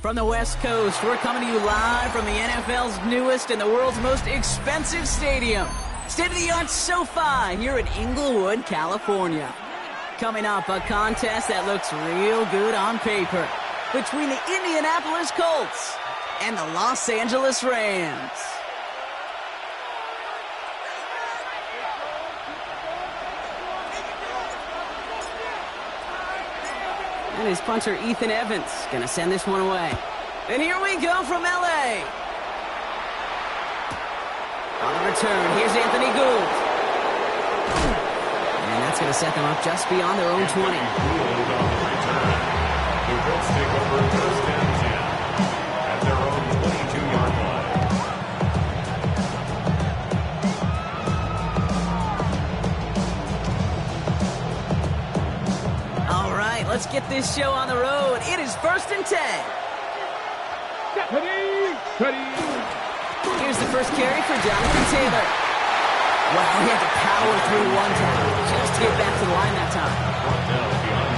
From the West Coast, we're coming to you live from the NFL's newest and the world's most expensive stadium. State-of-the-art SoFi here in Inglewood, California. Coming up, a contest that looks real good on paper between the Indianapolis Colts and the Los Angeles Rams. And his punter, Ethan Evans, going to send this one away. And here we go from L.A. On the return, here's Anthony Gould. And that's going to set them up just beyond their own 20. The Colts take over first and 10 at their own 22-yard line. All right, let's get this show on the road. It is first and 10. Here's the first carry for Jonathan Taylor. Wow, he had to power through one tackle just to get back to the line that time.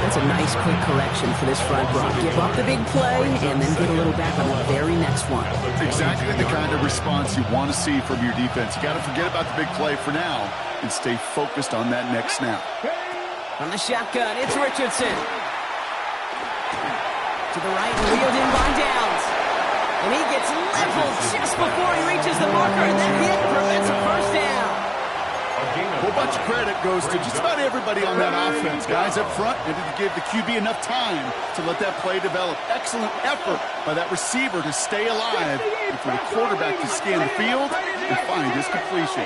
That's a nice quick correction for this front row. Give up the big play and then get a little back on the very next one. Exactly the kind of response you want to see from your defense. You got to forget about the big play for now and stay focused on that next snap. From the shotgun, it's Richardson. To the right, wheeled in by Downs. And he gets leveled just before he reaches the marker, and that hit prevents a first down. A whole bunch of credit goes to just about everybody on that offense. Guys up front needed to give the QB enough time to let that play develop. Excellent effort by that receiver to stay alive and for the quarterback to scan the field and find his completion.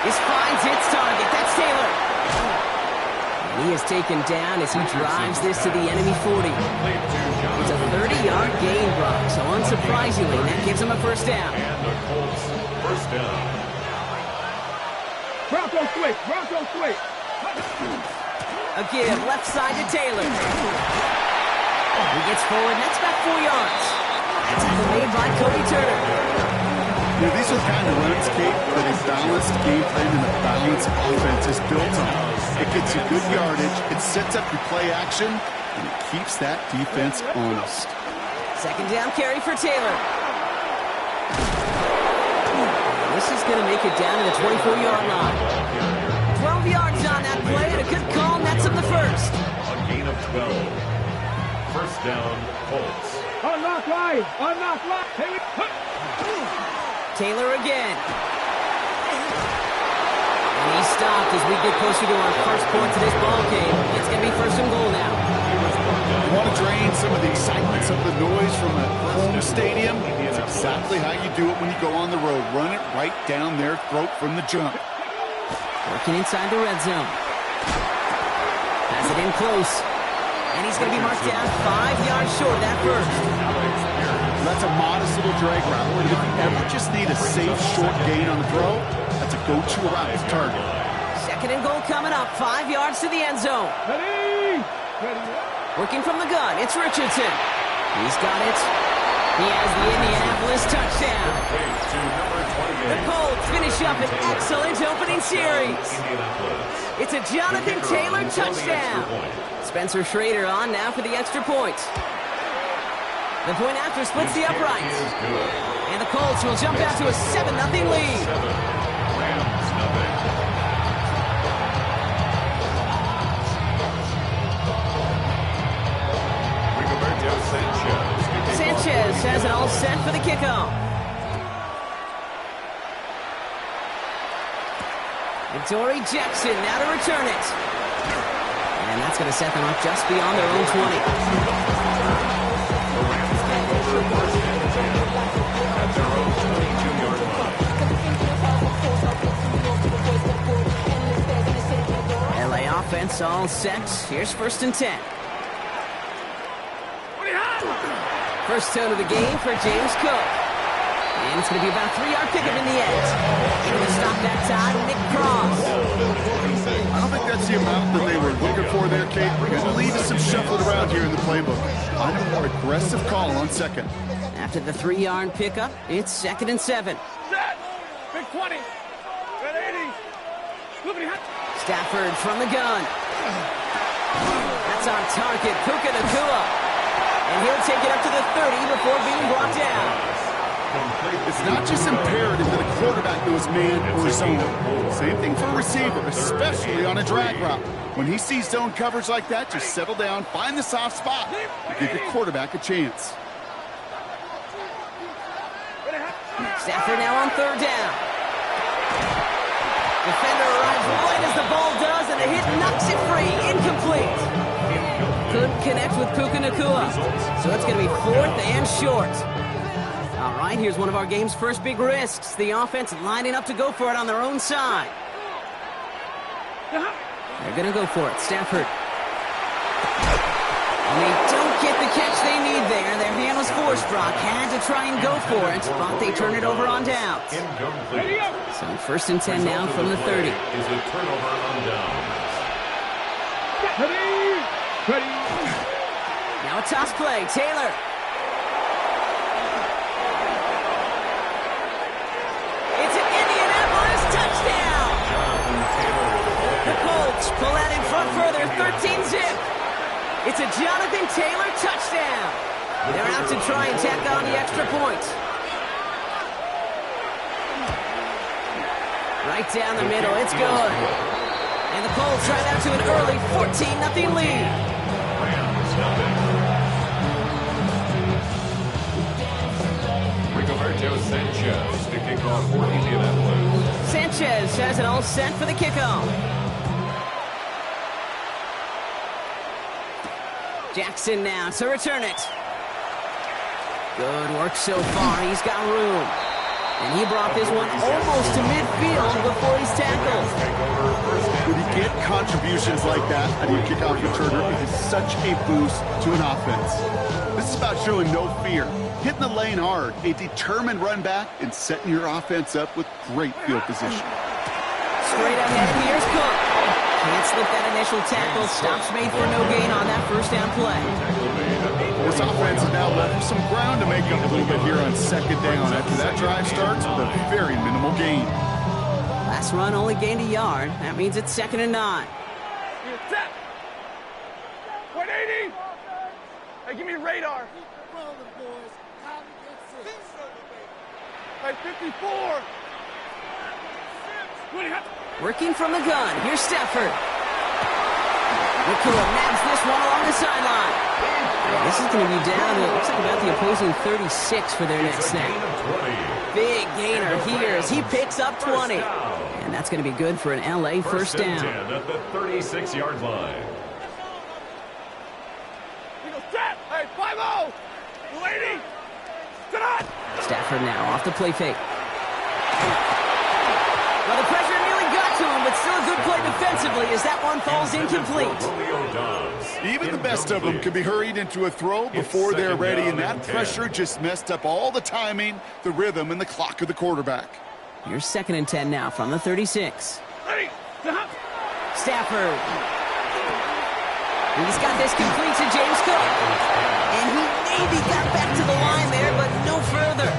This finds its target. That's Taylor. And he is taken down as he drives this to the enemy 40. It's a 30-yard gain, Brock, so unsurprisingly, that gives him a first down. And the Colts first down. Bronco switch. A give left side to Taylor. He gets forward, next back 4 yards. That's made by Cody Turner. You know, these are kind of runs, Kate, that a balanced game plan and a balanced offense is built on. It gets you good yardage, it sets up your play action, and it keeps that defense honest. Second down carry for Taylor. This is going to make it down to the 24-yard line. 12 yards on that play, and a good call nets him the first. A gain of 12. First down, Colts. Unlock line. Taylor again. And he's stopped as we get closer to our first point to this ball game. It's going to be first and goal now. You want to drain some of the excitement, some of the noise from a home stadium? It's exactly how you do it when you go on the road. Run it right down their throat from the jump. Working inside the red zone. Has it in close. And he's going to be marked down 5 yards short of that first. That's a modest little drag route. If you ever just need a safe, short gain on the throw, that's a go-to route to target. Second and goal coming up. 5 yards to the end zone. Ready. Working from the gun, it's Richardson. He's got it. He has the Indianapolis touchdown. The Colts finish up an excellent opening series. It's a Jonathan Taylor touchdown. Spencer Schrader on now for the extra point. The point after splits the uprights. And the Colts will jump out to a 7-0 lead. Sanchez has it all set for the kickoff. Dory Jackson now to return it. And that's going to set them up just beyond their own 20. LA offense all set. Here's first and 10. First tone of the game for James Cook. And it's going to be about a 3-yard pickup in the end. Able to stop that time, Nick Cross. I don't think that's the amount that they were looking for there, Kate. We're going to leave us some shuffling around here in the playbook. I'm a more aggressive call on second. After the 3-yard pickup, it's second and 7. Set. Big 20. Red 80. Stafford from the gun. That's on target, Puka Nacua. And he'll 30 before being brought down. It's not just imperative that a quarterback knows man or zone. Same thing for a receiver, especially on a drag route. When he sees zone coverage like that, just settle down, find the soft spot, and give your quarterback a chance. Stafford now on third down. Defender arrives right as the ball does, and the hit knocks it free. Incomplete. Couldn't connect with Puka Nacua. So it's going to be 4th and short. All right, here's one of our game's first big risks. The offense lining up to go for it on their own side. They're going to go for it. Stafford. And they don't get the catch they need there. Their hand was forced, Brock. Had to try and go for it, but they turn it over on downs. So 1st and 10 now from the 30. Is a turnover on downs. Ready. Now a toss play. Taylor. It's an Indianapolis touchdown. The Colts pull out in front further, 13-zip. It's a Jonathan Taylor touchdown. They're out to try and tack on the extra point. Right down the middle, it's good. And the Colts right out to an early 14-0 lead. Rigoberto Sanchez to kick off for Indianapolis. Sanchez has it all set for the kickoff. Jackson now to return it. Good work so far. He's got room. And he brought this one almost to midfield before he's tackled. When you get contributions like that out of your kickoff returner, it is such a boost to an offense. This is about showing no fear, hitting the lane hard, a determined run back, and setting your offense up with great field position. Straight ahead, here's Cook. Can't slip that initial tackle. Stops made for no gain on that first down play. This offense is now left with some ground to make up a little bit here on 2nd down after that drive starts with a very minimal gain. Last run only gained a yard. That means it's 2nd and 9. Set. 180. Hey, give me radar. Hey, 54. Working from the gun. Here's Stafford. Nacua nabs this one along the sideline. This is going to be down to, it looks like about the opposing 36 for their next snap. Big gainer here as he picks up 20. And that's going to be good for an LA first down. 10 at the 36-yard line. Hey, 5-0. 280. Sit on. Stafford now off the play fake. Well, the pressure nearly got to him, but still a good play defensively as that one falls incomplete. Even the best of them can be hurried into a throw before they're ready, and that pressure just messed up all the timing, the rhythm, and the clock of the quarterback. Here's 2nd and 10 now from the 36. Ready. Stafford. He's got this complete to James Cook. And he maybe got back to the line there, but no further.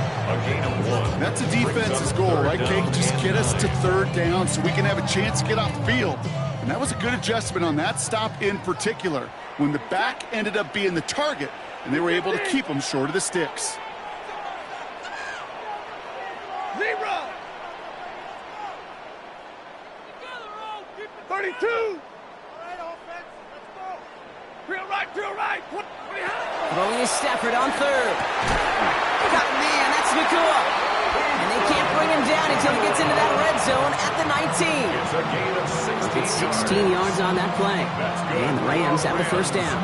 That's a defense's goal, right, Kate? Just get us to 3rd down so we can have a chance to get off the field. And that was a good adjustment on that stop in particular, when the back ended up being the target, and they were able to keep him short of the sticks. Zebra. 32. Drill right. Throwing is Stafford on 3rd. God, man, that's Nacua. And they can't bring him down until he gets into that red zone at the 19. It's a gain of 16 yards on that play. And the Rams have the first down.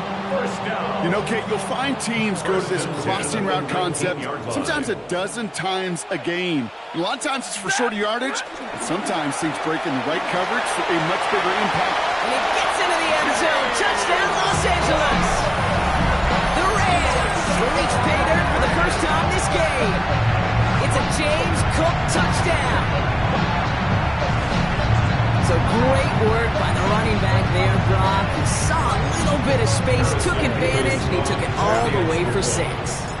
You know, Kate, you'll find teams go to this crossing route concept sometimes a dozen times a game. And a lot of times it's for shorter yardage, but sometimes things break in the right coverage for a much bigger impact. And he gets into the end zone. Touchdown, Los Angeles. The Rams reach pay dirt for the first time this game. It's a James Cook touchdown. So great work by the running back there, Brock. He saw a little bit of space, took advantage, and he took it all the way for 6.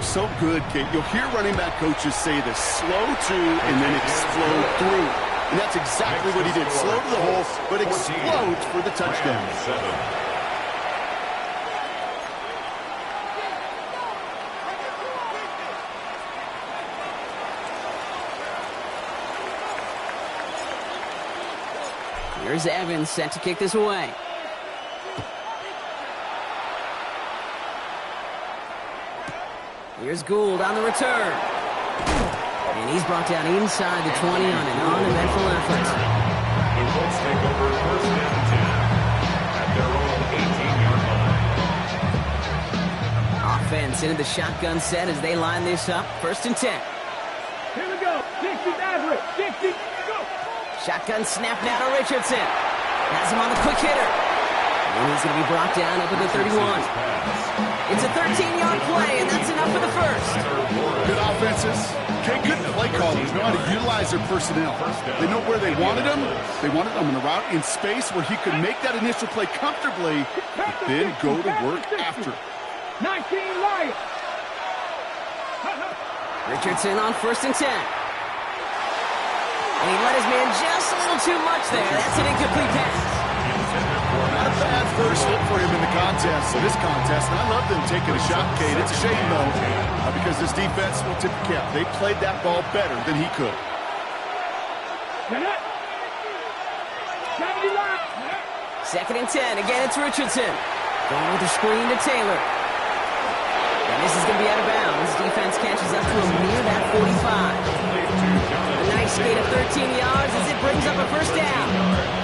So good, Kate. You'll hear running back coaches say this: slow to and then explode through. And that's exactly what he did. Slow to the hole, but explodes for the touchdown. Here's Evans set to kick this away. Here's Gould on the return. And he's brought down inside the 20 on an uneventful effort. The Colts take over first and 10 at their own 18-yard line. Offense into the shotgun set as they line this up. First and 10. Here we go. Dixie Nazareth. Dixie, go. Shotgun snap now to Richardson. Has him on the quick hitter. And he's going to be brought down up at the 31. It's a 13-yard play, and that's enough for the first. Good offenses. Good play callers know how to utilize their personnel. They know where they wanted him. They wanted him on the route in space where he could make that initial play comfortably, but then go to work after. 19 Lions. Richardson on first and 10. And he let his man just a little too much there. That's an incomplete pass. Not a bad first hit for him in the contest, this contest. And I love them taking a shot, Kate. It's a shame, though, because this defense will tip the cap. They played that ball better than he could. Second and 10. Again, it's Richardson. Going with the screen to Taylor. And this is going to be out of bounds. Defense catches up to him near that 45. A nice gain of 13 yards as it brings up a first down.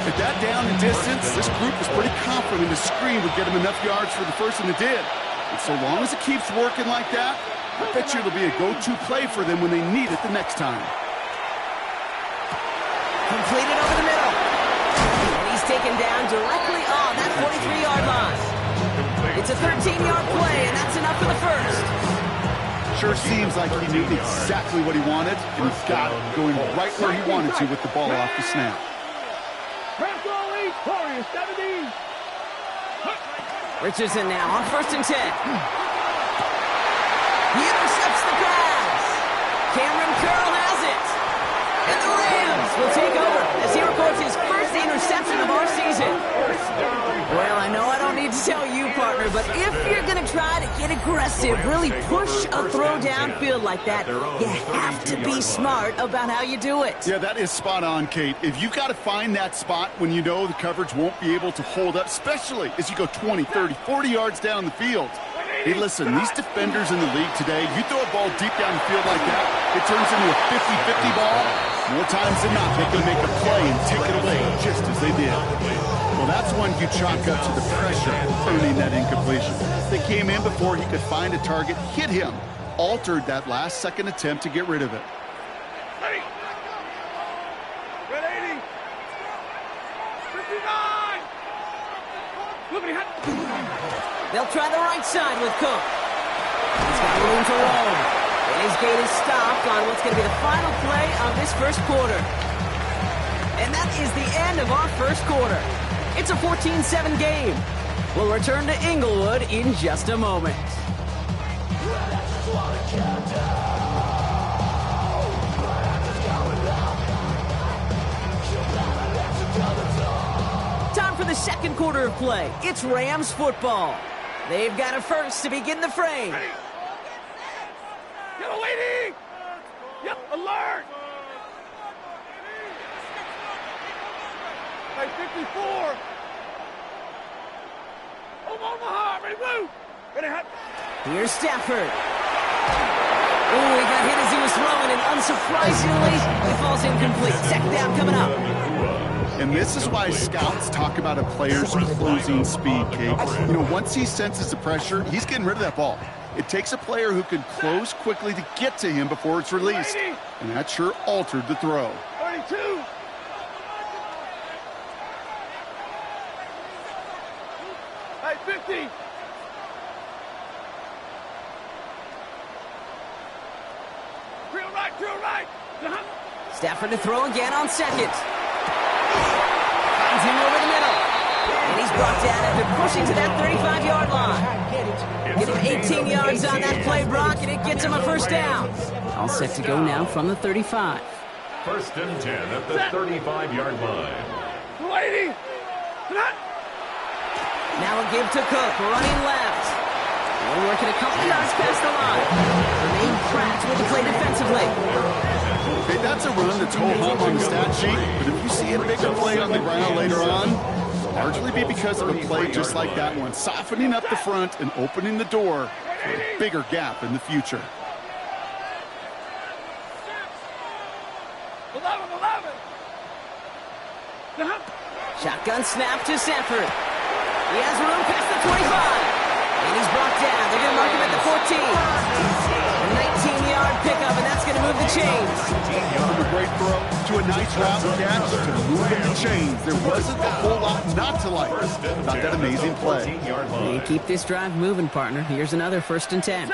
At that down and distance, this group was pretty confident the screen would get him enough yards for the first, and it did. And so long as it keeps working like that, I bet you it'll be a go-to play for them when they need it the next time. Completed over the middle. And he's taken down directly on that 43-yard line. It's a 13-yard play, and that's enough for the first. Sure seems like he knew exactly what he wanted, and he got it going right where he wanted to with the ball off the snap. Richardson now on first and 10. He intercepts the pass. Cameron Curl has it. And the Rams will take over as he records his first interception of our season. Well, I know I don't need to tell you, partner, but if you're going to try to get aggressive, really push a throw downfield like that, you have to be smart about how you do it. Yeah, that is spot on, Kate. If you've got to find that spot when you know the coverage won't be able to hold up, especially as you go 20, 30, 40 yards down the field. Hey, listen, these defenders in the league today, you throw a ball deep down the field like that, it turns into a 50-50 ball. More times than not, they can make a play and take it away just as they did. Well, that's when you chalk up to the pressure earning that incompletion. They came in before he could find a target, hit him, altered that last-second attempt to get rid of it. Ready. Red 80. 59. Look at him. They'll try the right side with Cook. He's got room to roam. And his gate is stopped on what's going to be the final play of this first quarter. And that is the end of our first quarter. It's a 14-7 game. We'll return to Inglewood in just a moment. Time for the second quarter of play. It's Rams football. They've got a first to begin the frame. Ready. Yellow waiting. Yep, alert. Hey, 54. Omaha, ready, move. Ready, hot. Here's Stafford. Oh, he got hit as he was throwing, and unsurprisingly, he falls incomplete. Second down coming up. And this is why scouts talk about a player's closing speed, Kate. You know, once he senses the pressure, he's getting rid of that ball. It takes a player who can close quickly to get to him before it's released. And that sure altered the throw. 32. Hey, 50. Drill right. Stafford to throw again on second. Finds him over the middle. And he's brought down after pushing to that 35-yard line. Get him 18 yards on that play, Brock, and it gets him a first down. All set to go now from the 35. First and 10 at the 35-yard line. 280. Now a give to Cook, running left. We're working a couple yards past the line. Remain cracked with the play defensively. Okay, that's a run that's ho-hum on the stat sheet, but if you see a bigger play on the ground later on, it'll largely be because of a play just like that one, softening up the front and opening the door for a bigger gap in the future. 11. Shotgun snap to Sanford. He has room past the 25. And he's brought down. They're going to mark him at the 14. A 19-yard pickup, and that's going to move the chains. From a great throw to a nice route catch to moving the chains. There wasn't a whole lot not to like about that amazing play. They keep this drive moving, partner. Here's another 1st and 10.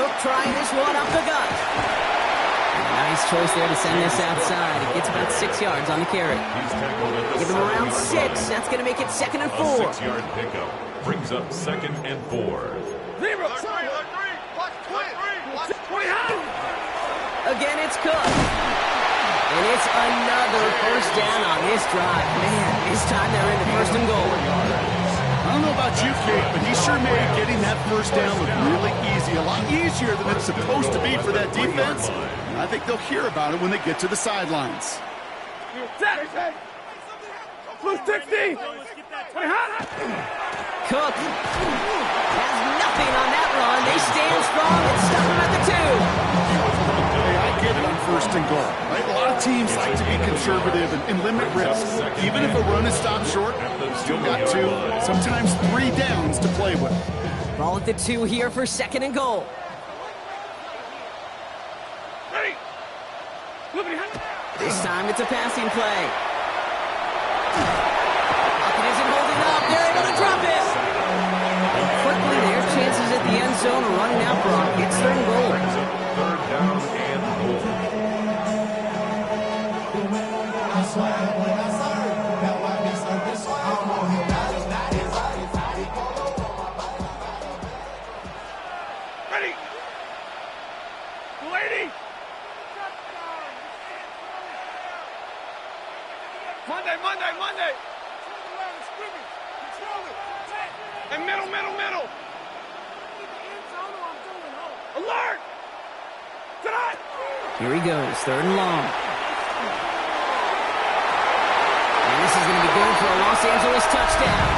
Cook trying this one up the gut. Nice choice there to send this outside. It gets about 6 yards on the carry. Give him around 6. That's going to make it 2nd and 4. 6-yard pickup brings up 2nd and 4. Again, it's Cook. And it's another 1st down on this drive. Man, this time they're in the 1st and goal. I don't know about you, Kate, but he sure made getting that 1st down look really easy. A lot easier than it's supposed to be for that defense. And I think they'll hear about it when they get to the sidelines. Blue 60. Cook has nothing on that run. They stand strong and stop him at the 2. Hey, I get it on 1st and goal, right? A lot of teams like to be conservative and limit risk. Even if a run is stopped short, you've still got 2, sometimes 3 downs to play with. Ball at the 2 here for 2nd and goal. This time it's a passing play. Pocket isn't holding up. They're able to drop it. And quickly, their chances at the end zone are running out, Brock. It's 3rd and goal. 3rd down and goal. Ready. Lady. Monday. And middle. Alert! Tonight! Here he goes, 3rd and long. And this is going to be good for a Los Angeles touchdown.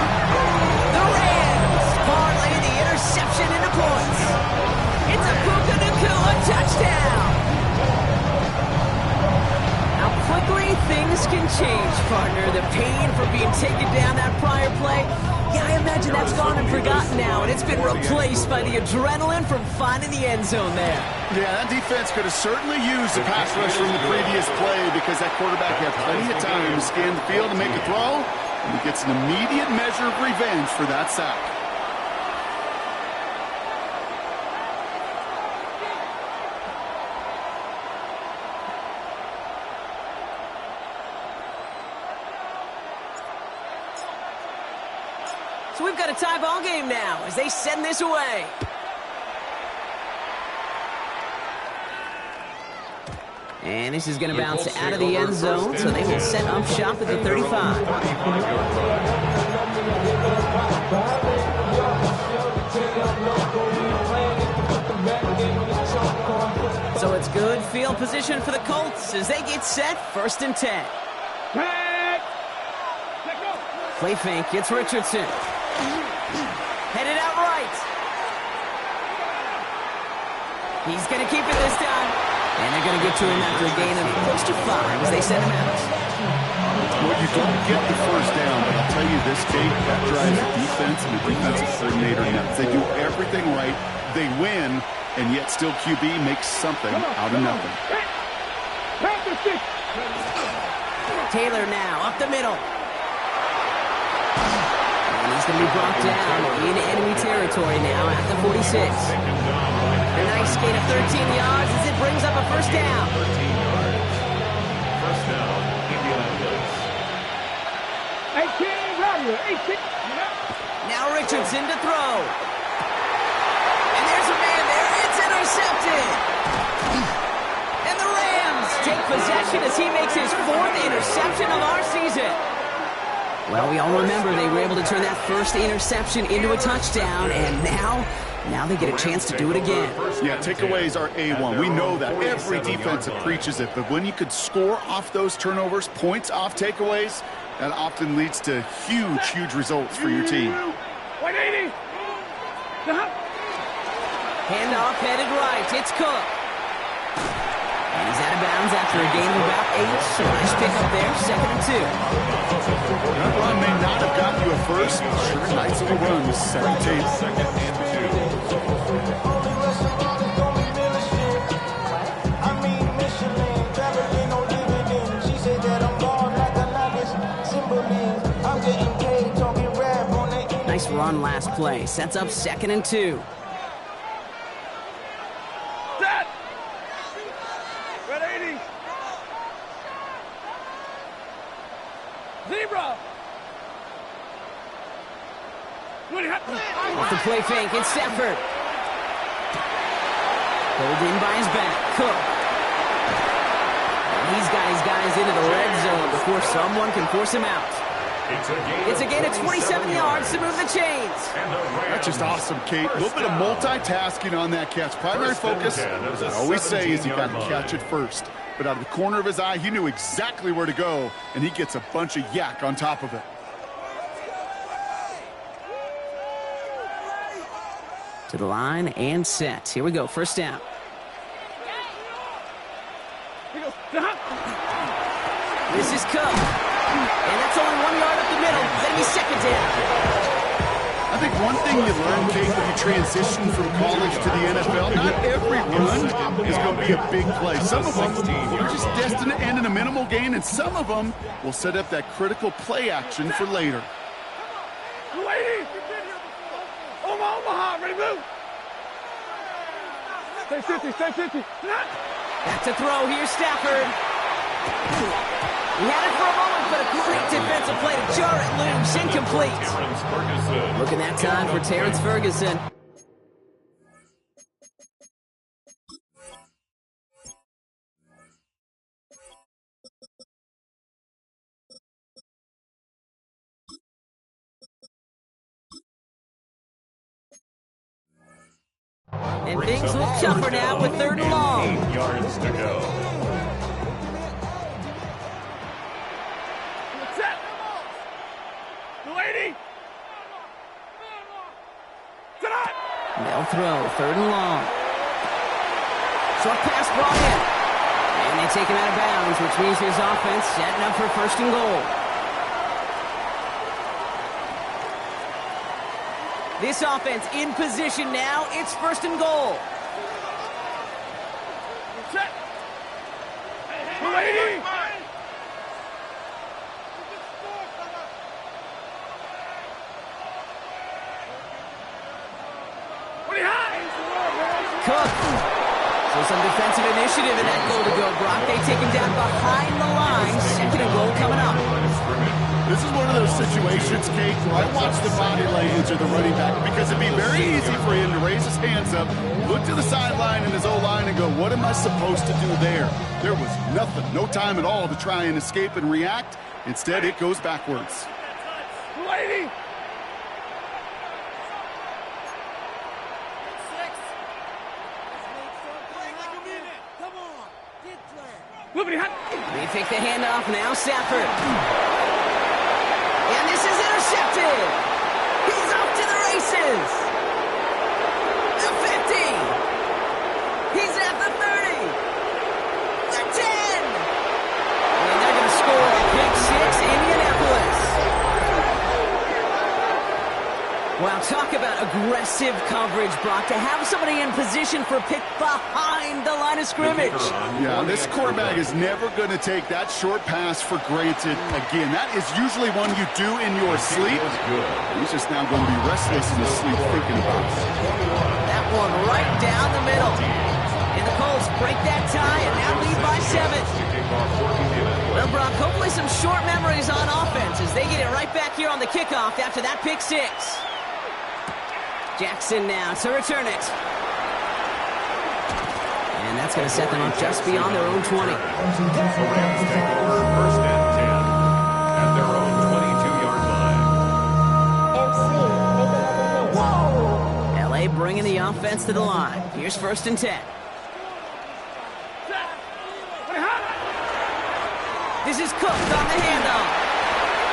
The Rams parlay the interception into points. It's a Puka Nacua touchdown. How quickly things can change, partner. The pain for being taken down that prior play. Yeah, I imagine that's gone and forgotten now, and it's been replaced by the adrenaline from finding the end zone there. Yeah, that defense could have certainly used the pass rush from the previous play because that quarterback had plenty of time to scan the field and make a throw, and he gets an immediate measure of revenge for that sack. So we've got a tie ball game now as they send this away. And this is going to bounce out of the end zone, so they will set up shop at the 35. So it's good field position for the Colts as they get set 1st and 10. Play fake, it's Richardson. Headed out right. He's going to keep it this time. And they're going to get to him after a gain of close to 5 as they send him out. Well, you don't get the 1st down, but I'll tell you this, Kate, that drives the defense and the defensive coordinator nuts. They do everything right, they win, and yet still QB makes something out of nothing. Taylor now, up the middle. And he's going to be brought down in enemy territory now at the 46. A nice gain of 13 yards as it brings up a 1st down. 13 yards. 1st down, Indianapolis. 18. Now Richardson to throw. And there's a man there. It's intercepted. And the Rams take possession as he makes his 4th interception of our season. Well, we all remember they were able to turn that 1st interception into a touchdown, and now Now they get a chance to do it again. Yeah, takeaways are A1. We know that. Every defensive preaches it. But when you could score off those turnovers, points off takeaways, that often leads to huge, huge results for your team. 180. Handoff headed right. It's Cook. And he's out of bounds after a gain of about 8. So nice pick up there, 2nd and 2. That run may not have gotten you a first. Sure, nice little run with 17. 2nd and 2. Nice run last play. Sets up 2nd and 2. Set. 180. Zebra. Off the play fake, it's Stafford. Pulled in by his back. Cook. And he's got his guys into the red zone before someone can force him out. It's a gain of 27 yards to move the chains. That's just awesome, Kate. A little bit of multitasking on that catch. Primary focus, as I always say, is you got to catch it first. But out of the corner of his eye, he knew exactly where to go, and he gets a bunch of yak on top of it. To the line and set. Here we go, 1st down. This is Cook. And that's only 1 yard up the middle. Then he's 2nd down. I think one thing you learn, Kate, when you transition from college to the NFL, not every run is going to be a big play. Some of them are just destined to end in a minimal gain, and some of them will set up that critical play action for later. Lady. Omaha, ready to move. Stay 50, stay 50. Back to throw. Here's Stafford. He had it for a moment, but a great defensive play to jar it loose. Incomplete. Looking that time for Terrence Ferguson. And things look tougher now with 3rd and long. 8 yards to go. Set. 280. Tonight. They'll throw, 3rd and long. Short pass brought in. And they take him out of bounds, which means his offense setting up for 1st and goal. This offense in position now. It's 1st and goal. Set. 280. Cook. So some defensive initiative in that goal to go, Brock. They take him down behind the line. 2nd and goal coming up. This is one of those situations, Kate, where I watch the body language of the running back because it'd be very easy for him to raise his hands up, look to the sideline in his O-line and go, what am I supposed to do there? There was nothing, no time at all to try and escape and react. Instead, it goes backwards. Lady. They take the handoff now, Stafford. And this is intercepted. He's off to the races. The 50. He's at the 30. The 10. And they're going to score a pick 6, Indianapolis. Wow, talk about aggressive coverage, Brock. To have somebody in position for a pick behind the line of scrimmage. Yeah, this quarterback is never going to take that short pass for granted again. That is usually one you do in your sleep. He's just now going to be restless in his sleep thinking about it. That one right down the middle. And the Colts break that tie and now lead by 7. Well, Brock, hopefully some short memories on offense as they get it right back here on the kickoff after that pick 6. Jackson now to return it. And that's going to set them up just beyond their own 20. The Rams take over 1st and 10 at their own 22-yard line. LA play, bringing the offense to the line. Here's 1st and 10. This is Cooked on the handoff.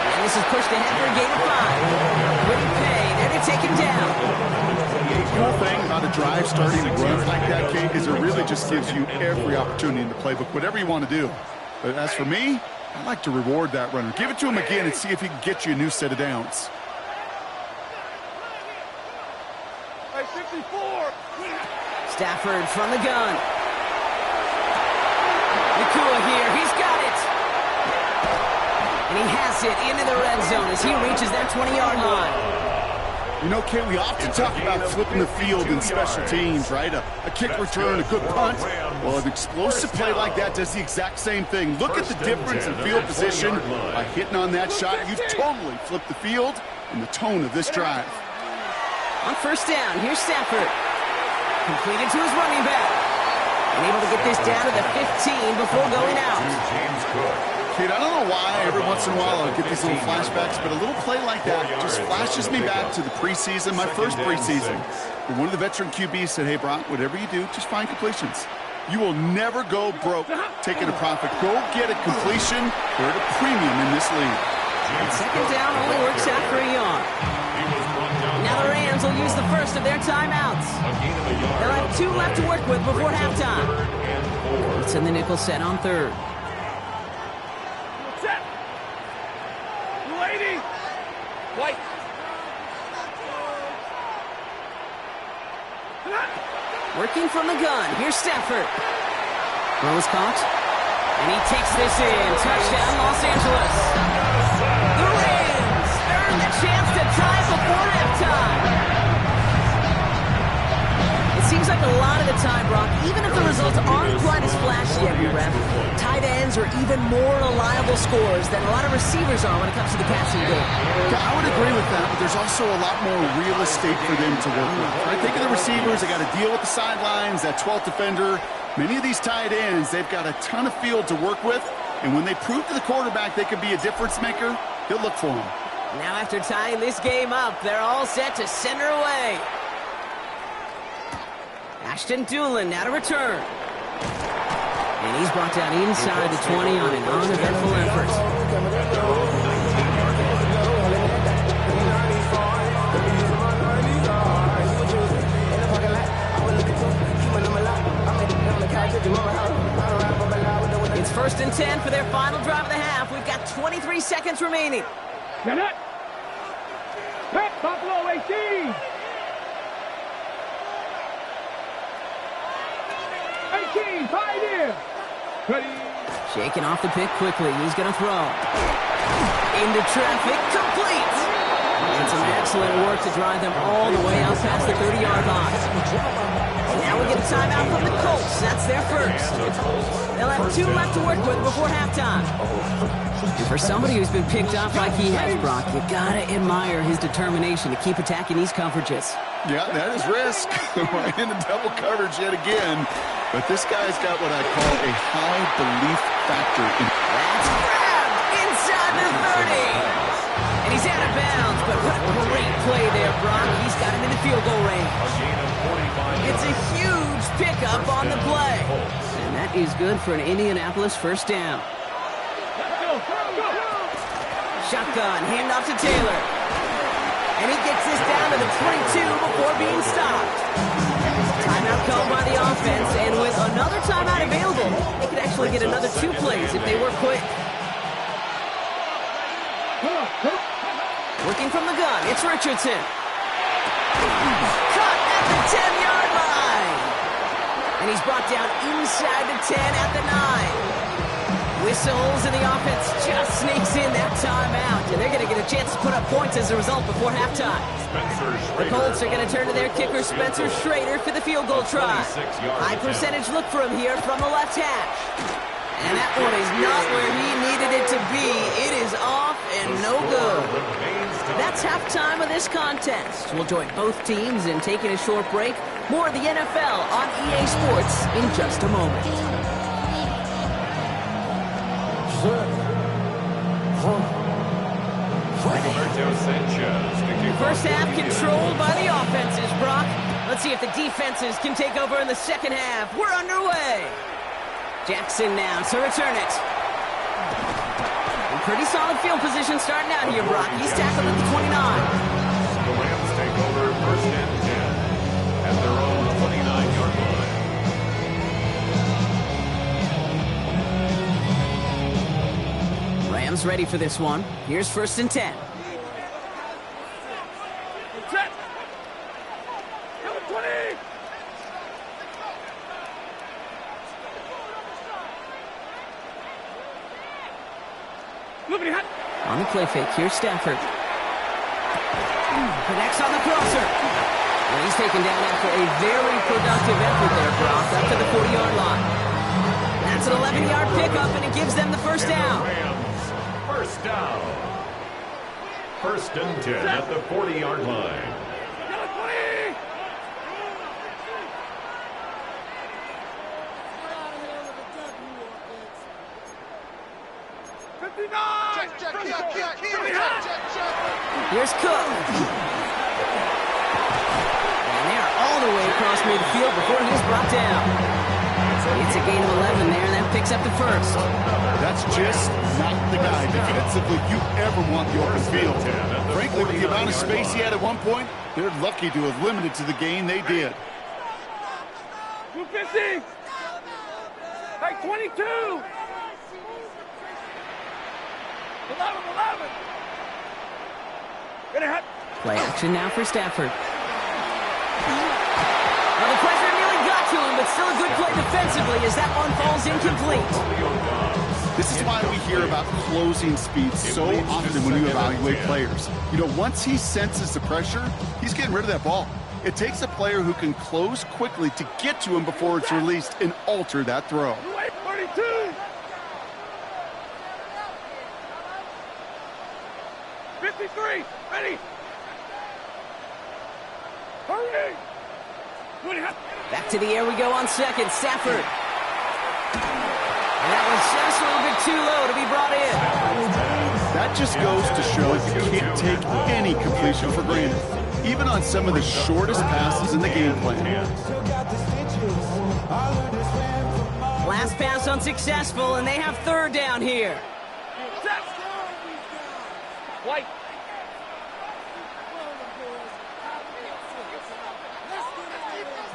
And this is pushed ahead for a gain of 5. Winning Payne, and they take him down. The whole thing about a drive starting to run like that, Kate, is it really just gives you every opportunity in the playbook, whatever you want to do. But as for me, I like to reward that runner. Give it to him again and see if he can get you a new set of downs. Hey, 54. Stafford from the gun. Nakua here, he's got it. And he has it into the red zone as he reaches that 20-yard line. You know, Kate, we often talk about flipping the field in special teams, right? A kick return, a good punt. Well, an explosive play like that does the exact same thing. Look at the difference in field position. By hitting on that shot, you've totally flipped the field and the tone of this drive. On 1st down, here's Stafford. Completed to his running back. And able to get this down to the 15 before going out. Kate, I don't know why every once in a while I'll get these little flashbacks, but a little play like that just flashes me back to the preseason, my first preseason. One of the veteran QBs said, hey, Brock, whatever you do, just find completions. You will never go broke taking a profit. Go get a completion. They're at a premium in this league. And 2nd down only works out for a yard. Now the Rams will use the first of their timeouts. They'll have 2 left to work with before halftime. It's in the nickel set on 3rd. White. Working from the gun. Here's Stafford. Throws caught. And he takes this in. Touchdown, Los Angeles. The Rams earn the chance to tie before halftime. It seems like a lot of the time, Brock, even if the results aren't quite as flashy every rep, tight ends are even more reliable scorers than a lot of receivers are when it comes to the passing game. Yeah, I would agree with that, but there's also a lot more real estate for them to work with. Right? Think of the receivers. They got to deal with the sidelines, that 12th defender. Many of these tight ends, they've got a ton of field to work with, and when they prove to the quarterback they could be a difference maker, he'll look for them. Now after tying this game up, they're all set to center away. Ashton Doolin now to return. And he's brought down inside the 20 on an uneventful effort. It's 1st and 10 for their final drive of the half. We've got 23 seconds remaining. Pep Buffalo 18. 18, 5 in. Ready. Shaking off the pick quickly. He's going to throw. Into traffic. Complete. And some excellent work to drive them all the way out past the 30-yard line. Now we get a timeout from the Colts. That's their first. They'll have 2 left to work with before halftime. And for somebody who's been picked off like he has, Brock, you gotta admire his determination to keep attacking these coverages. Yeah, that is risk. Right into double coverage yet again. But this guy's got what I call a high belief factor. That's grabbed inside the 30. And he's out of bounds, but what a great play there, Brock. He's got him in the field goal range. It's a huge pickup on the play. And that is good for an Indianapolis 1st down. Shotgun, handoff to Taylor. And he gets this down to the 22 before being stopped. Timeout called by the offense, and with another timeout available, they could actually get another 2 plays if they work quick. Working from the gun, it's Richardson. Cut at the 10-yard line. And he's brought down inside the 10 at the 9. Whistles, and the offense just sneaks in that timeout. And they're going to get a chance to put up points as a result before halftime. The Colts are going to turn to their kicker, Spencer Schrader, for the field goal try. High percentage look for him here from the left hash. And that one is not where he needed it to be. It is off and no good. That's halftime of this contest. We'll join both teams in taking a short break. More of the NFL on EA Sports in just a moment. First half controlled by the offenses, Brock. Let's see if the defenses can take over in the second half. We're underway. Jackson now to return it. Pretty solid field position starting out here, Brock. He's tackled at the 29. The Rams take over first and 10 at their own 29-yard line. Rams ready for this one. Here's first and 10. Set. Number 20. On the play fake, here's Stafford. Connects on the crosser. And he's taken down after a very productive effort there, Brock, up to the 40-yard line. That's an 11-yard pickup, and it gives them the first down. Rams, first down. First and 10 at the 40-yard line. Number 20. Here's Cook. And they're all the way across midfield before he's brought down. It's a gain of 11 there, and that picks up the first. That's just not the guy defensively you ever want the open field. Frankly, with the amount of space he had at one point, they're lucky to have limited to the gain they did. 250. Hey, 22. 11. Play action now for Stafford. Well, the pressure nearly got to him, but still a good play defensively as that one falls incomplete. This is why we hear about closing speed so often when you evaluate players. You know, once he senses the pressure, he's getting rid of that ball. It takes a player who can close quickly to get to him before it's released and alter that throw. 32. 53. Ready. Hurry. Back to the air we go on second. Stafford. And that was just a little bit too low to be brought in. That just goes to show you can't take any completion for granted, even on some of the shortest passes in the game plan. Last pass unsuccessful, and they have third down here. White.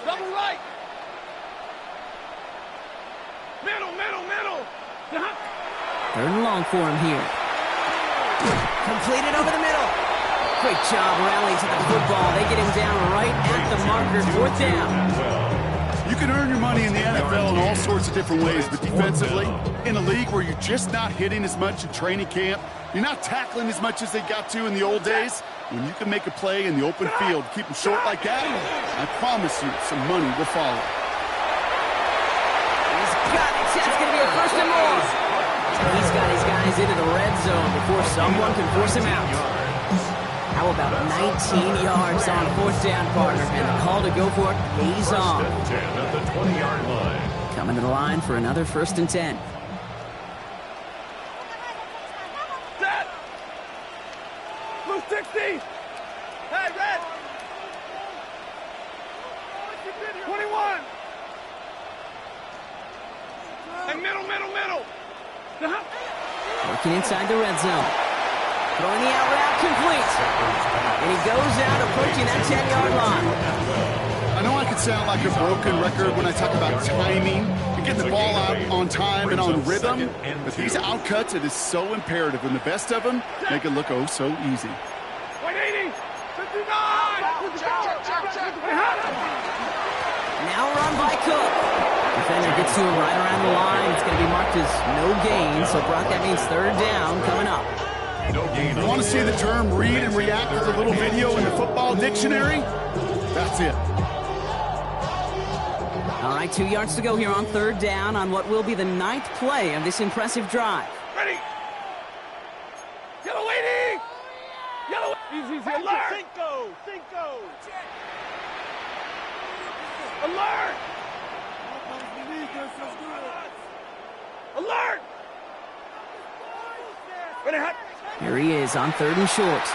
Double right. Middle. Third and long for him here. Completed over the middle. Great job rallying to the football. They get him down right at the marker. Fourth down. You can earn your money in the NFL in all sorts of different ways, but defensively, in a league where you're just not hitting as much in training camp, you're not tackling as much as they got to in the old days, when you can make a play in the open field, keep them short like that, I promise you some money will follow. He's got it. That's going to be a first and more. He's got his guys into the red zone before someone can force him out. How about 19 yards on fourth down, partner? And the call to go for it pays on. First and 10 at the 20-yard line. Coming to the line for another first and 10. Set. Blue 60. Hey, red. 21. And middle. Working inside the red zone. Throwing the out route complete. And he goes out approaching that 10-yard line. I know I could sound like a broken record when I talk about timing and getting the ball out on time and on rhythm, but these outcuts, it is so imperative, and the best of them make it look oh so easy. 180. 59. Now run by Cook. Defender gets to him right around the line. It's going to be marked as no gain. So, Brock, that means third down coming up. You want to see the term read and react with a little video in the football dictionary? That's it. All right, 2 yards to go here on third down on what will be the 9th play of this impressive drive. Ready. Yellow 80. Yellow. Easy. Alert. Cinco. Alert. Alert. Ready, hot. Here he is on third and short.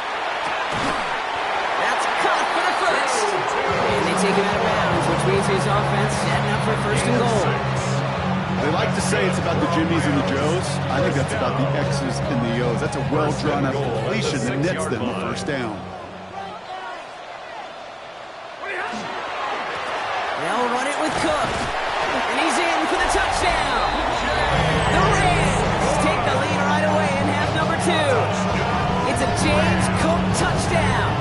That's caught for the first. And they take him out of his offense setting up for first and goal. They like to say it's about the Jimmies and the Joes. I think that's about the X's and the O's. That's a well-drawn-out completion that nets them the first down. They'll run it with Cook. And he's in for the touchdown. The Rams take the lead right away in half number 2. It's a James Cook touchdown.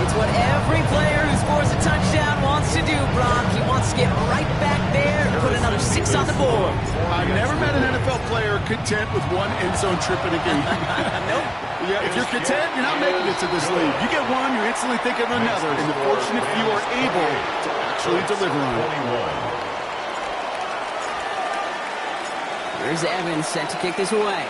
It's what every player who scores a touchdown wants to do, Brock. He wants to get right back there and put another 6 on the board. I've never met an NFL player content with one end zone trip in a game. Nope. Yeah, if you're content, you're not making it to this league. You get one, you're instantly thinking of another, and the fortunate few are able to actually deliver on it. Here's Evans set to kick this away.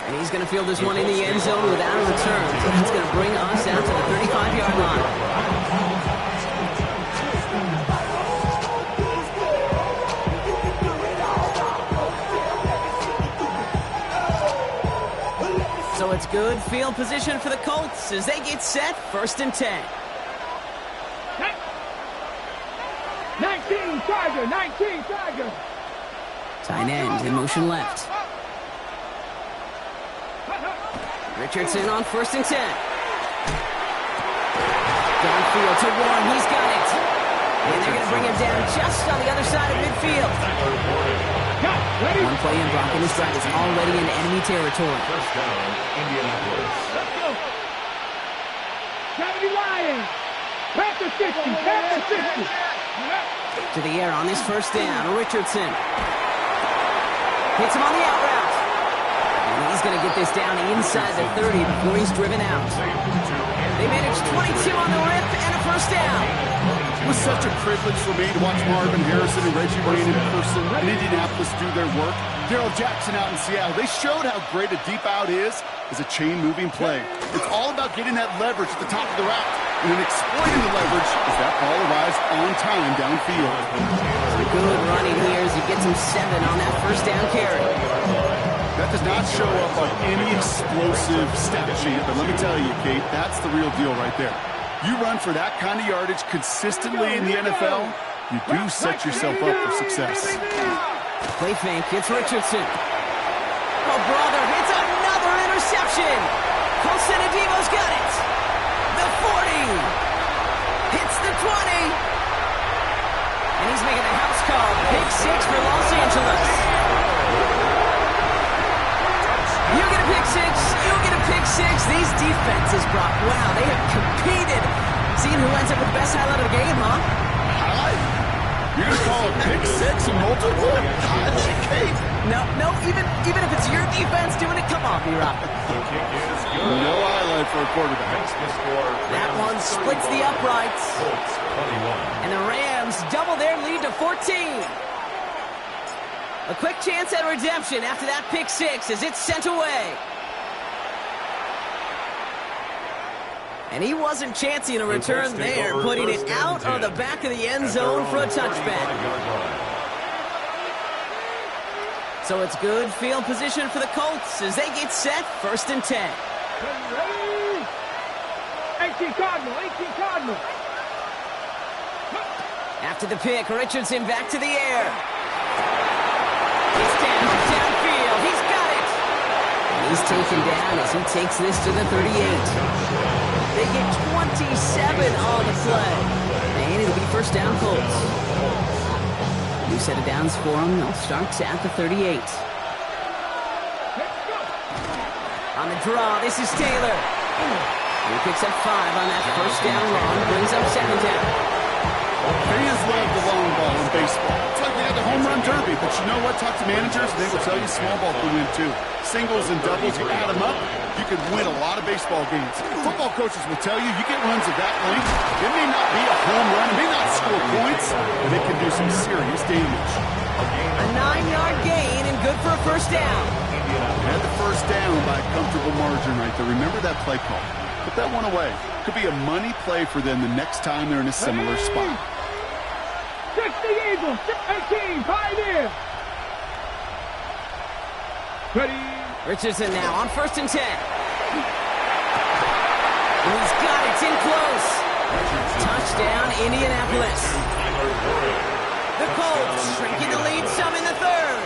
And he's going to field this one in the end zone without a return. So that's going to bring us out to the 35-yard line. So it's good field position for the Colts as they get set, 1st and 10. 19 Tiger, 19 Tiger. Tight end in motion left. Richardson on 1st and 10. Downfield to Warren, he's got it. And they're going to bring him down just on the other side of midfield. One play in, Brock, and this drive is already in enemy territory. First down, Indianapolis. Let's go. 70 Lions. Panther 60, Panther 60. To the air on this first down, Richardson. Hits him on the out route. And he's going to get this down inside the 30 before he's driven out. They managed 22 on the rip and a first down. It was such a privilege for me to watch Marvin Harrison and Reggie Wayne in person in Indianapolis do their work. Daryl Jackson out in Seattle. They showed how great a deep out is as a chain-moving play. It's all about getting that leverage at the top of the route and then exploiting the leverage as that ball arrives on time downfield. So good running here as he gets him 7 on that first down carry. That does not show up on any explosive stat sheet, but let me tell you, Kate, that's the real deal right there. You run for that kind of yardage consistently in the NFL, you do set yourself up for success. Play fake, it's Richardson. Oh, brother, it's another interception. Colsenadivo's got it. The 40. Hits the 20. And he's making a house call. Pick 6 for Los Angeles. You get a pick 6. You get a pick 6. These defenses, Brock, wow, they have competed. Seeing who ends up with the best highlight of the game, huh? Highlight? You're going to call a pick 6 a multiple highlight, Kate? No, even if it's your defense doing it, come on, B-Rock. No highlight for a quarterback. That one splits the uprights. And the Rams double their lead to 14. A quick chance at redemption after that pick 6 as it's sent away. And he wasn't chancing a return there, putting it out of the back of the end zone for a touchback. So it's good field position for the Colts as they get set, 1st and 10. 18 Cardinal, 18 Cardinal. After the pick, Richardson back to the air. He's downfield, he's got it. And he's taken down as he takes this to the 38. They get 27 on the play. And it'll be first down Colts. New set of downs for them. They'll start at the 38. On the draw, this is Taylor. He picks up 5 on that first down run. Brings up 2nd down. Fans love the long ball in baseball. It's like they had the home run derby, but you know what? Talk to managers, and they will tell you small ball can win too. Singles and doubles, you add them up, you can win a lot of baseball games. Football coaches will tell you, you get runs of that length, it may not be a home run, it may not score points, but it can do some serious damage. A 9-yard gain and good for a first down. Had the first down by a comfortable margin right there. Remember that play call. Put that one away. Could be a money play for them the next time they're in a similar spot. 60 Eagles, 18, Pioneer. Ready. Richardson now on 1st and 10. And he's got it. It's in close. Touchdown, Indianapolis. The Colts shrinking the lead some in the third.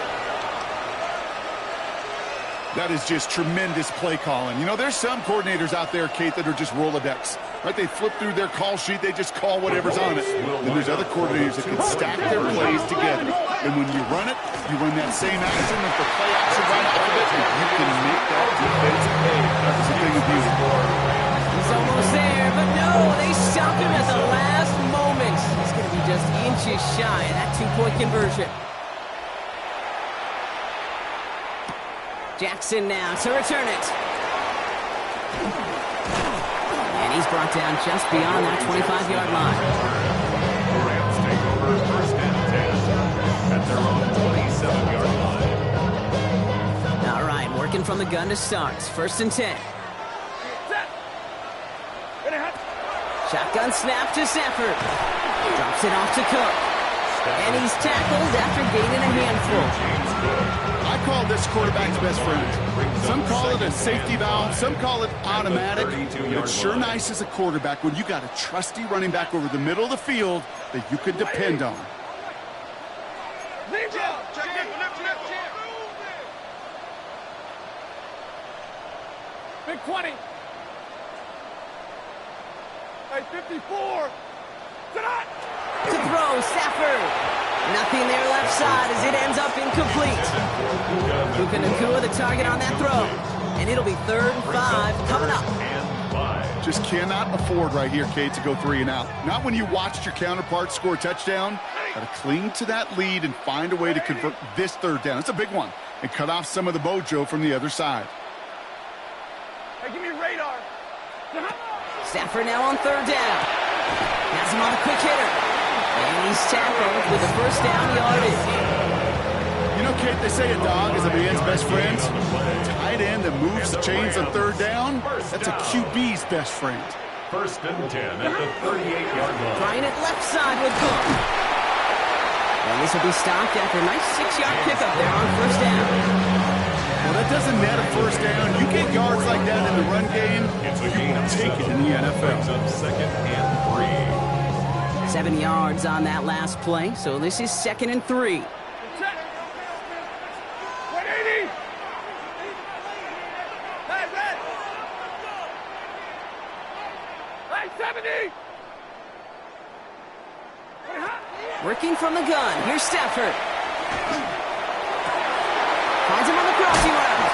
That is just tremendous play calling. You know, there's some coordinators out there, Kate, that are just Rolodex. Right? They flip through their call sheet. They just call whatever's on it. Then there's other coordinators that can stack their plays together. And when you run it, you run that same action with the play action right off of it. You can make that defense pay. That's a thing of beauty. He's almost there, but no, they stopped him at the last moment. He's going to be just inches shy of that two-point conversion. Jackson now to return it. And he's brought down just beyond that 25-yard line. The Rams take over first and 10 at their own 27-yard line. All right, working from the gun to start. First and 10. Shotgun snap to Stafford. Drops it off to Cook. And he's tackled after gaining a handful. I call this quarterback's best friend. Some call it a safety valve. Some call it automatic. It's sure nice as a quarterback when you got a trusty running back over the middle of the field that you can depend on. Big 20. Hey, 54. Tonight. To throw, Stafford. Nothing there left side as it ends up incomplete. Puka Nacua the target on that throw. And it'll be 3rd and 5 coming up. Just cannot afford right here, Kate, to go 3 and out. Not when you watched your counterpart score a touchdown. Got to cling to that lead and find a way to convert this 3rd down. It's a big one. And cut off some of the mojo from the other side. Hey, give me radar. Stafford now on 3rd down. Has him on a quick hitter. And he's tackled with the first down yardage. You know, Kate, they say a dog is a man's best friend. Tight end that moves the chains on 3rd down, that's a QB's best friend. First and 10 at the 38-yard line. Trying it left side with Cook. And this will be stopped after a nice 6-yard pickup there on 1st down. Well, that doesn't net a 1st down. You get yards like that in the run game, you will take it in the NFL. 2nd and 3. 7 yards on that last play, so this is 2nd and 3. 180. Hey, red. Hey, 70. Working from the gun, here's Stafford. Finds him on the crossing route.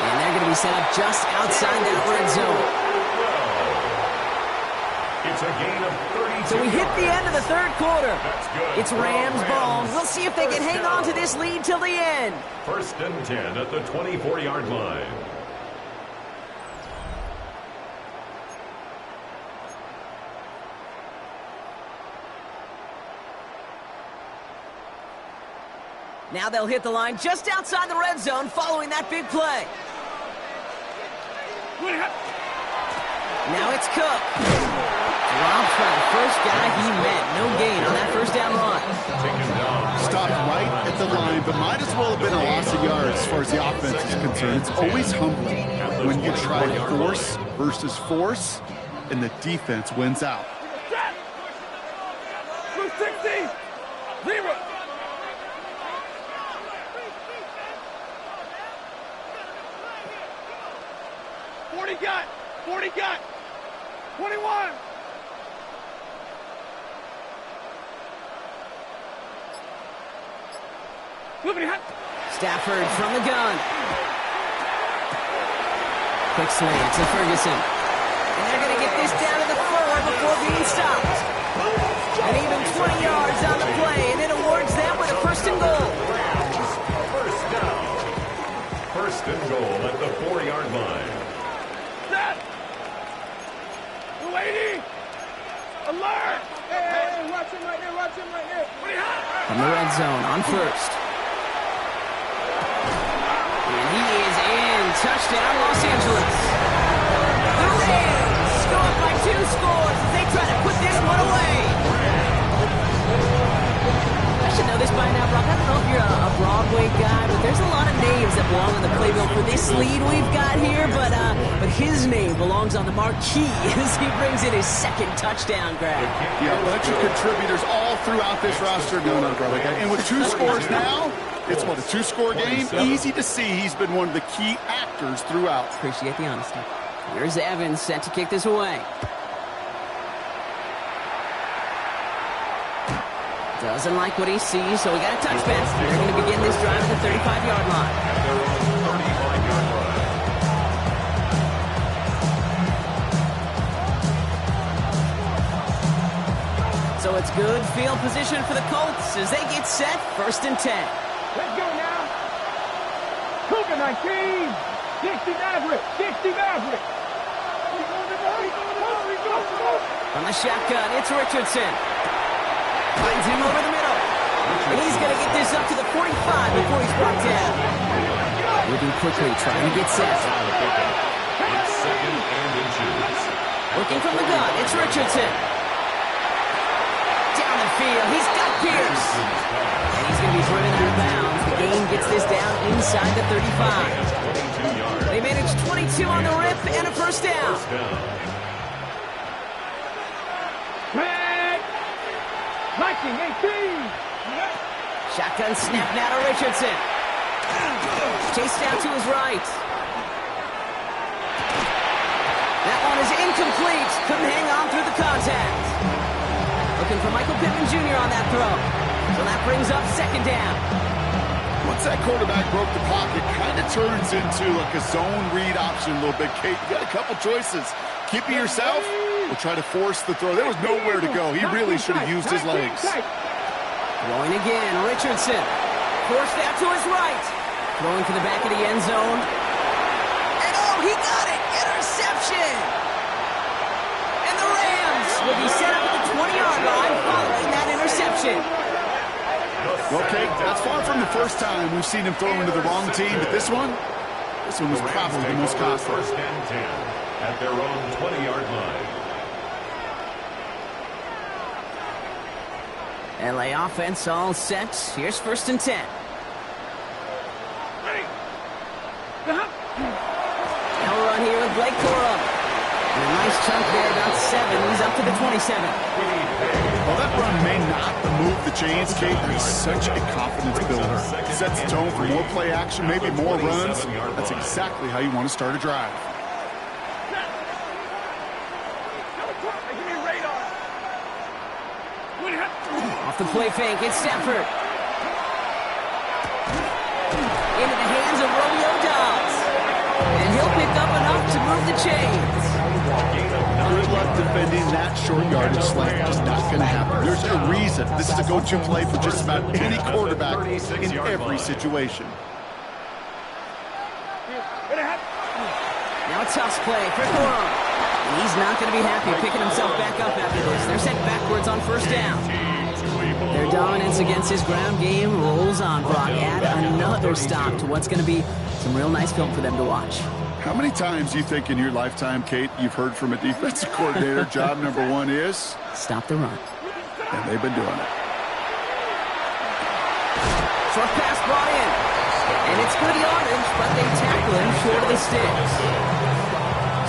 And they're going to be set up just outside that red zone. It's a gain of 32. So we hit the end of the 3rd quarter. It's Rams ball. We'll see if they can hang on to this lead till the end. First and 10 at the 24-yard line. Now they'll hit the line just outside the red zone following that big play. Now it's Cook. Dropped by the first guy he met. No gain on that 1st down run. Stopped right at the line, but might as well have been a loss of yards as far as the offense is concerned. It's always humbling when you try force versus force, and the defense wins out. 260. 0. Got 40 got 21. Stafford from the gun. Quick slant to Ferguson. And they're going to get this down to the 4 before being stopped. And even 20 yards on the play, and it awards them with a 1st and goal. First down. 1st and goal at the 4-yard line. Set. 280. Alert. Hey, watch him right there, watch him right there. From the red zone on 1st. And he is in. Touchdown, Los Angeles. The Rams go up by 2 scores as they try to put this one away. I should know this by now, Brock. I don't know if you're a Broadway guy, but there's a lot of names that belong in the playbill for this lead we've got here. But his name belongs on the marquee as he brings in his second touchdown grab. Yeah, a bunch of contributors all throughout this roster. No, brother. And with 2 scores now, it's what, a 2-score game? Easy to see he's been one of the key actors throughout. Appreciate the honesty. Here's Evans set to kick this away. Doesn't like what he sees, so we got a touchback. They're going to begin this drive at the 35-yard line. At their own 35-yard line. So it's good field position for the Colts as they get set, 1st and 10. Let's go now. Cougar 19. 60 Maverick. 60 Maverick. From the shotgun, it's Richardson. Finds him over the middle. And he's going to get this up to the 45 before he's brought down. Moving quickly, trying to get set. It's 2nd and inches. Working from the gun, it's Richardson. Down the field, he's got Pierce. And he's going to be driven out of bounds. The game gets this down inside the 35. They manage 22 on the rip and a 1st down. Viking 18. Shotgun snap now to Richardson. Chased down to his right. That one is incomplete. Couldn't hang on through the contact. Looking for Michael Pittman Jr. on that throw. So that brings up 2nd down. Once that quarterback broke the pocket, kind of turns into like a zone read option a little bit, Kate. You got a couple choices. Keep it yourself or try to force the throw. There was nowhere to go. He really should have used his legs. Throwing again, Richardson. Forced out to his right. Throwing to the back of the end zone. And oh, he got it! Interception! And the Rams will be set up at the 20-yard line following that interception. Well, Kate, that's far from the first time we've seen him throw into the wrong team, but this one was probably the most costly. 1st and 10 at their own 20-yard line. LA offense all set. Here's 1st and 10. Now we're on here with Blake Corum. And a nice chunk there, about 7. He's up to the 27. Well, that run may not move the chains, Kate, but he's such a confidence builder. Sets the tone for more play action, maybe more runs. That's exactly how you want to start a drive. Off the play fake, it's Stafford. Into the hands of Romeo Dobbs. And he'll pick up enough to move the chains. Good luck defending that short yardage slant. Just not going to happen. There's a reason this is a go-to play for just about any quarterback in every situation. Now a tough play for Corum. He's not going to be happy picking himself back up after this. They're sent backwards on 1st down. Their dominance against his ground game rolls on, Brock. Add another stop to what's going to be some real nice film for them to watch. How many times do you think in your lifetime, Kate, you've heard from a defensive coordinator, job number 1 is? Stop the run. And they've been doing it. Short pass brought in. And it's good yardage, but they tackle him short of the sticks.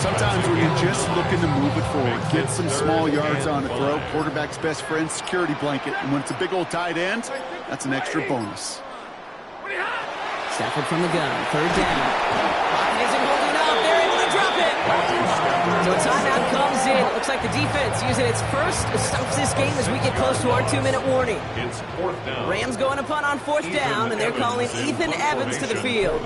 Sometimes when you're just looking to move it forward, get some small yards on a throw, quarterback's best friend, security blanket. And when it's a big old tight end, that's an extra bonus. Stafford from the gun, 3rd down. Pocket isn't holding up. They're able to drop it. So a timeout comes in. It looks like the defense using its first stops this game as we get close to our 2-minute warning. It's 4th down. Rams going to punt on 4th down, and they're calling Ethan Evans to the field.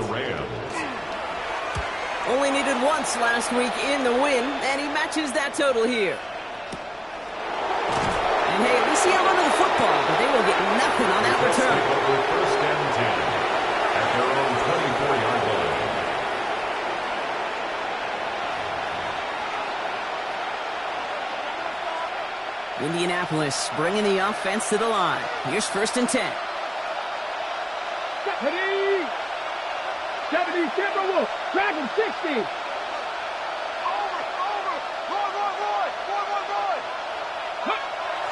Only needed once last week in the win, and he matches that total here. And hey, at least he held onto the football, but they will get nothing on that return. 1st and 10 at their own 24-yard line. Indianapolis bringing the offense to the line. Here's 1st and 10. 70 Timberwolves, Dragon 60. Over.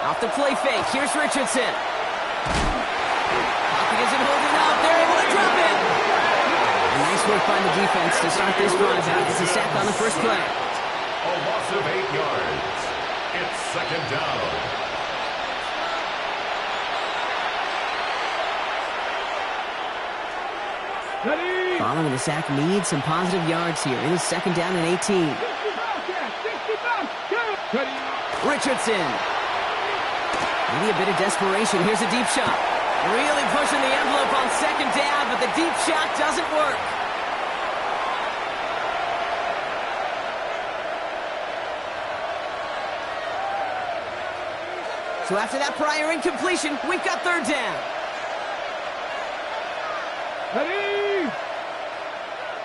Off the play fake, here's Richardson. Pocket isn't holding up, they're able to drop it. And nice work by the defense to start this drive out. It's a sack on the first play. A loss of 8 yards. It's second down. Ready. Following the sack needs some positive yards here. It is second down and 18. 60 Ready. Richardson. Maybe a bit of desperation. Here's a deep shot. Really pushing the envelope on second down, but the deep shot doesn't work. So after that prior incompletion, we've got third down. Ready.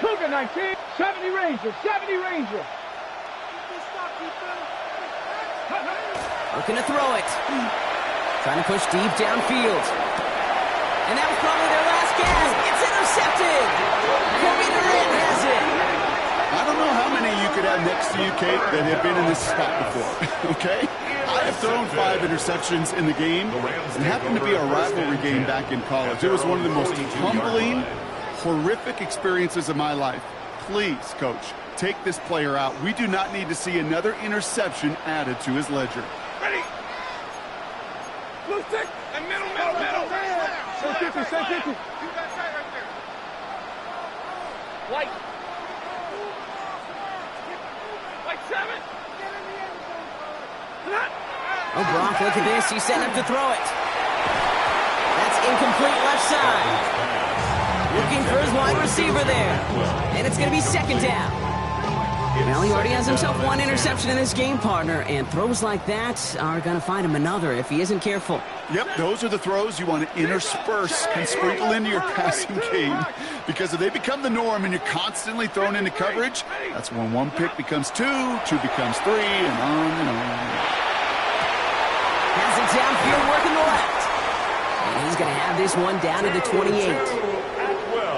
Cougar 19. 70 Ranger. 70 Ranger. Looking to throw it. Trying to push deep downfield. And that was probably their last gasp. It's intercepted. Kobe Durant has it. I don't know how many you could have next to you, Kate, that have been in this spot before, okay? I have thrown 5 interceptions in the game. It happened to be a rivalry game back in college. It was one of the most humbling, horrific experiences of my life. Please, Coach, take this player out. We do not need to see another interception added to his ledger. Ready. Blue stick. And middle. Say 50, say 50. White. White 7. Oh, Brock, look at this. He's setting up to throw it. That's incomplete left side. Looking for his wide receiver there. And it's going to be second down. Well, he already has himself 1 interception in this game, partner, and throws like that are going to find him another if he isn't careful. Yep, those are the throws you want to intersperse and sprinkle into your passing game, because if they become the norm and you're constantly thrown into coverage, that's when 1 pick becomes 2, 2 becomes 3, and on and on. Has it downfield, working the left. And he's going to have this one down to the 28.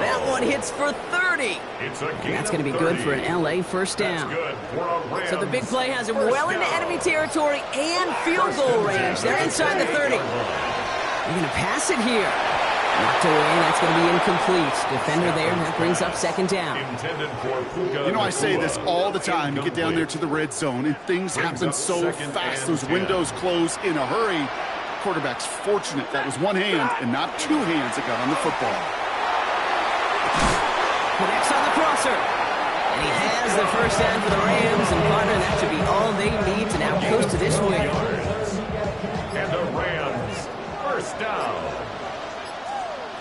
That one hits for 30. And that's going to be good for an LA first down. So the big play has him well into enemy territory and field goal range. They're inside the 30. They're going to pass it here. Knocked away, that's going to be incomplete. Defender there, that brings up second down. You know, I say this all the time. You get down there to the red zone, and things happen so fast. Those windows close in a hurry. Quarterback's fortunate that was 1 hand and not 2 hands that got on the football. Connects on the crosser. And he has the first down for the Rams. And partner, that should be all they need to now coast to this win. And the Rams, first down.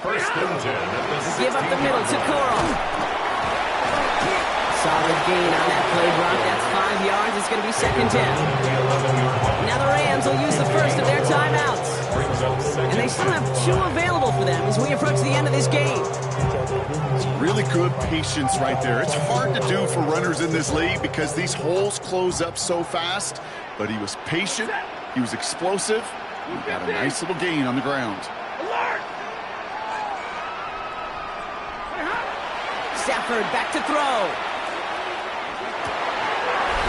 First and 10 at the 16. Give up the middle to Coral. Solid gain on that play, Brock. That's 5 yards. It's going to be second down. Now the Rams will use the first of their timeouts. And they still have 2 available for them as we approach the end of this game. Really good patience right there. It's hard to do for runners in this league because these holes close up so fast. But he was patient. He was explosive. He got a nice little gain on the ground. Stafford back to throw.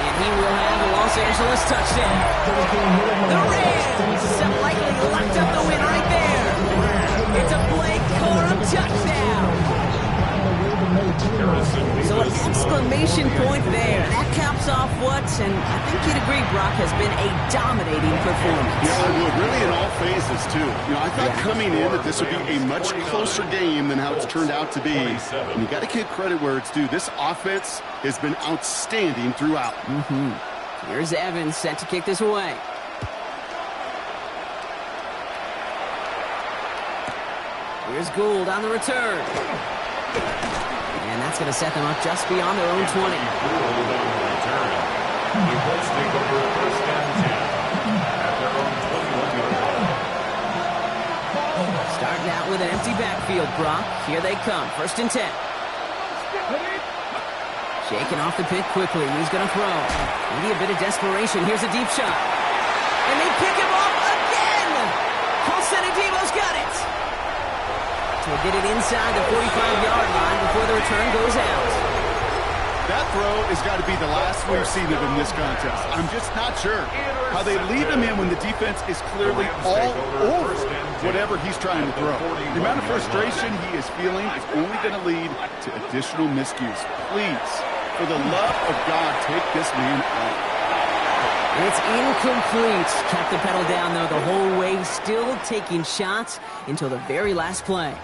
And he will have a Los Angeles touchdown. The Rams have likely locked up the win right there. It's a Blake Corum touchdown. So an exclamation point there. That caps off what, and I think you'd agree, Brock, has been a dominating performance. Yeah, I would. Really in all phases, too. You know, I thought coming in that this would be a much closer game than how it's turned out to be. And you got to give credit where it's due. This offense has been outstanding throughout. Here's Evans set to kick this away. Here's Gould on the return. And that's going to set them up just beyond their own 20. Starting out with an empty backfield, Brock. Here they come. First and 10. Shaking off the pick quickly. He's going to throw. Maybe a bit of desperation. Here's a deep shot. And they pick him off again. Paulson Adebo's got it. So we'll get it inside the 45-yard line before the return goes out. That throw has got to be the last we've seen of him this contest. I'm just not sure how they leave him in when the defense is clearly all over whatever he's trying to throw. The amount of frustration he is feeling is only going to lead to additional miscues. Please For the love of God, take this man out. It's incomplete. Kept the pedal down, though, the whole way, still taking shots until the very last play.